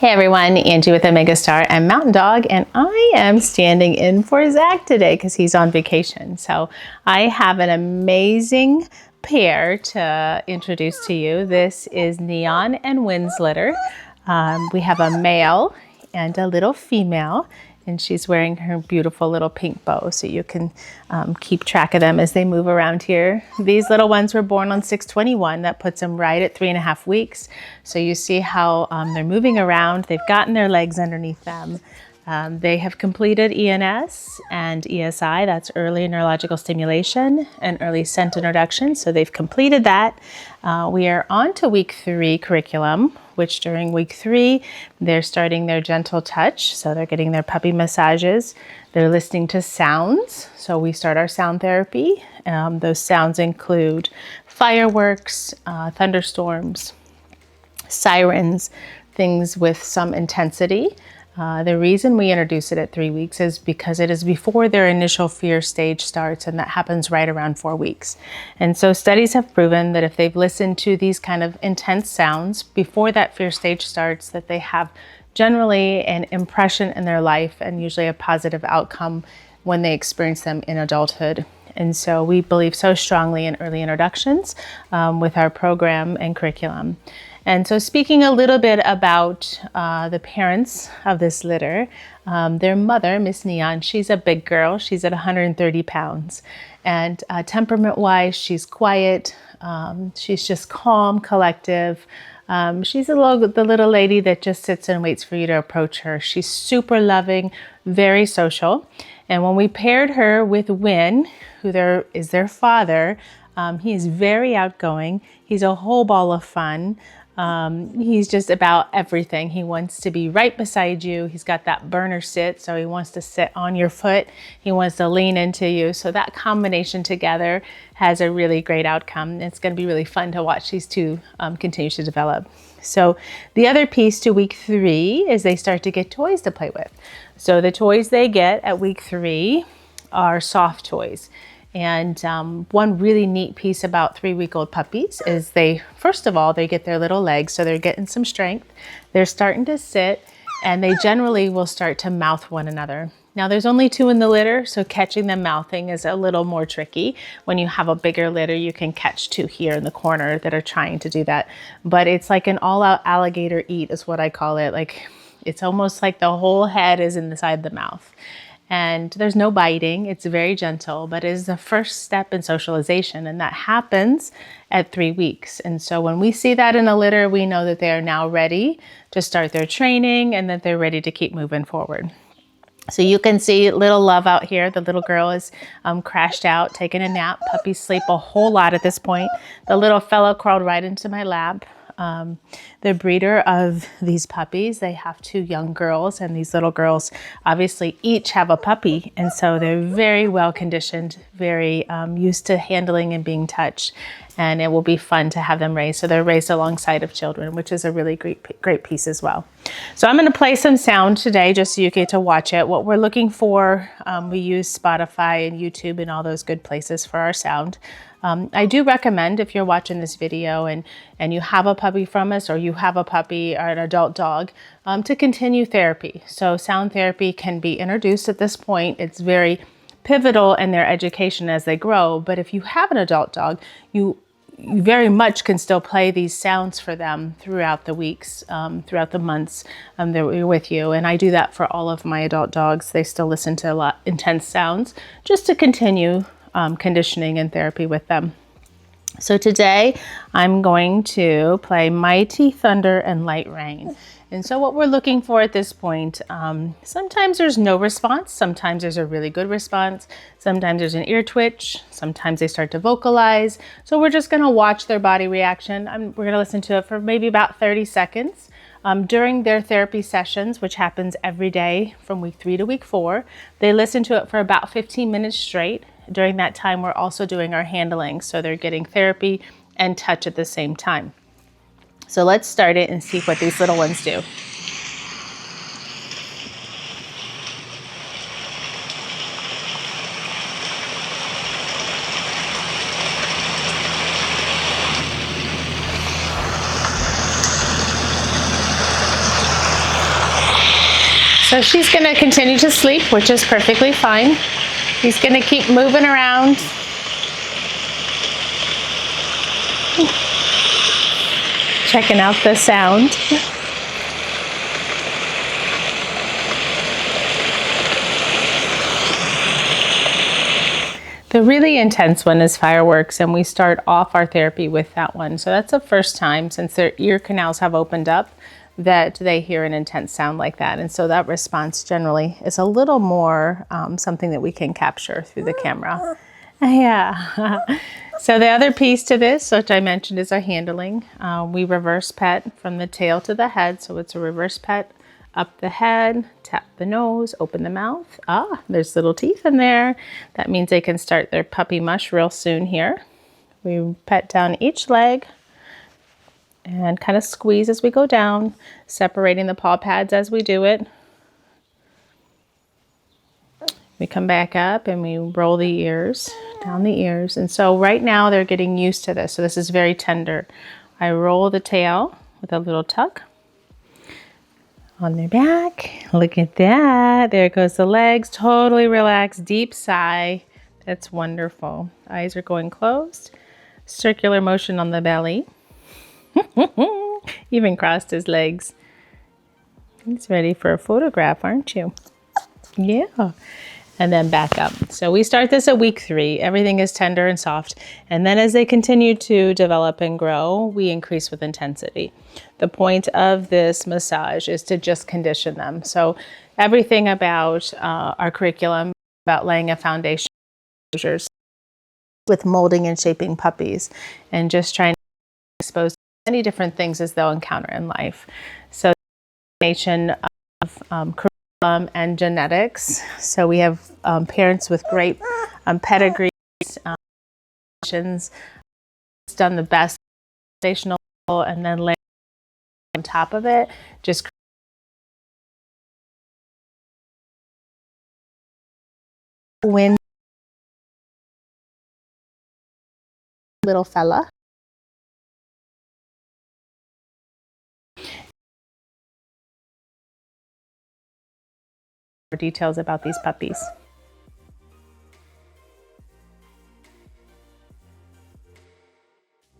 Hey everyone, Angie with Omega Star and Mountain Dog, and I am standing in for Zach today because he's on vacation. So I have an amazing pair to introduce to you. This is Neon and Wynn's litter. We have a male and a little female, and she's wearing her beautiful little pink bow, so you can keep track of them as they move around here. These little ones were born on 6/21. That puts them right at 3.5 weeks. So you see how they're moving around. They've gotten their legs underneath them. They have completed ENS and ESI, that's early neurological stimulation and early scent introduction. So they've completed that. We are on to week 3 curriculum, which during week 3, they're starting their gentle touch. So they're getting their puppy massages. They're listening to sounds. So we start our sound therapy. Those sounds include fireworks, thunderstorms, sirens, things with some intensity. The reason we introduce it at 3 weeks is because it is before their initial fear stage starts, and that happens right around 4 weeks. And so studies have proven that if they've listened to these kind of intense sounds before that fear stage starts, that they have generally an impression in their life and usually a positive outcome when they experience them in adulthood. And so we believe so strongly in early introductions with our program and curriculum. And so speaking a little bit about the parents of this litter, their mother, Miss Neon, she's a big girl. She's at 130 pounds. And temperament-wise, she's quiet. She's just calm, collective. She's the little lady that just sits and waits for you to approach her. She's super loving, very social. And when we paired her with Wynn, who is their father, he is very outgoing. He's a whole ball of fun. He's just about everything. He wants to be right beside you. He's got that burner sit, so he wants to sit on your foot. He wants to lean into you. So that combination together has a really great outcome. It's going to be really fun to watch these two continue to develop. So the other piece to week 3 is they start to get toys to play with. So the toys they get at week 3 are soft toys. And one really neat piece about 3-week-old puppies is first of all, they get their little legs, so they're getting some strength. They're starting to sit, and they generally will start to mouth one another. Now, there's only 2 in the litter, so catching them mouthing is a little more tricky. When you have a bigger litter, you can catch 2 here in the corner that are trying to do that. But it's like an all-out alligator eat is what I call it. Like, it's almost like the whole head is inside the mouth. And there's no biting. It's very gentle, but it is the first step in socialization, and that happens at 3 weeks. And so when we see that in a litter, we know that they are now ready to start their training and that they're ready to keep moving forward. So you can see little Love out here. The little girl is crashed out, taking a nap. Puppies sleep a whole lot at this point. The little fellow crawled right into my lap. The breeder of these puppies, they have 2 young girls, and these little girls obviously each have a puppy, and so they're very well conditioned, very used to handling and being touched, and it will be fun to have them raised. So they're raised alongside of children, which is a really great piece as well. So I'm going to play some sound today just so you get to watch it. What we're looking for, we use Spotify and YouTube and all those good places for our sound. I do recommend, if you're watching this video and you have a puppy from us, or you have a puppy or an adult dog, to continue therapy. So sound therapy can be introduced at this point. It's very pivotal in their education as they grow. But if you have an adult dog, you very much can still play these sounds for them throughout the weeks, throughout the months that we're with you. And I do that for all of my adult dogs. They still listen to a lot intense sounds just to continue conditioning and therapy with them. So today I'm going to play Mighty Thunder and Light Rain. And so what we're looking for at this point, sometimes there's no response, sometimes there's a really good response, sometimes there's an ear twitch, sometimes they start to vocalize. So we're just going to watch their body reaction. We're going to listen to it for maybe about 30 seconds. During their therapy sessions, which happens every day from week 3 to week 4, they listen to it for about 15 minutes straight. During that time, we're also doing our handling, so they're getting therapy and touch at the same time. So let's start it and see what these little ones do. So she's going to continue to sleep, which is perfectly fine. He's going to keep moving around. Checking out the sound. The really intense one is fireworks, and we start off our therapy with that one. So that's the first time since their ear canals have opened up that they hear an intense sound like that. And so that response generally is a little more something that we can capture through the camera. Yeah. So the other piece to this, which I mentioned, is our handling. We reverse pet from the tail to the head. So it's a reverse pet. Up the head, tap the nose, open the mouth. Ah, there's little teeth in there. That means they can start their puppy mush real soon here. We pet down each leg and kind of squeeze as we go down, separating the paw pads as we do it. We come back up and we roll the ears, down the ears. And so right now they're getting used to this. So this is very tender. I roll the tail with a little tuck on their back. Look at that. There goes the legs. Totally relaxed. Deep sigh. That's wonderful. Eyes are going closed. Circular motion on the belly. Even crossed his legs. He's ready for a photograph, aren't you? Yeah. And then back up. So we start this at week 3. Everything is tender and soft. And then as they continue to develop and grow, we increase with intensity. The point of this massage is to just condition them. So everything about our curriculum, about laying a foundation with molding and shaping puppies, and just trying to expose many different things as they'll encounter in life. So the combination of curriculum and genetics. So we have parents with great pedigrees, done the best foundational, and then lay on top of it, just win little fella. Details about these puppies.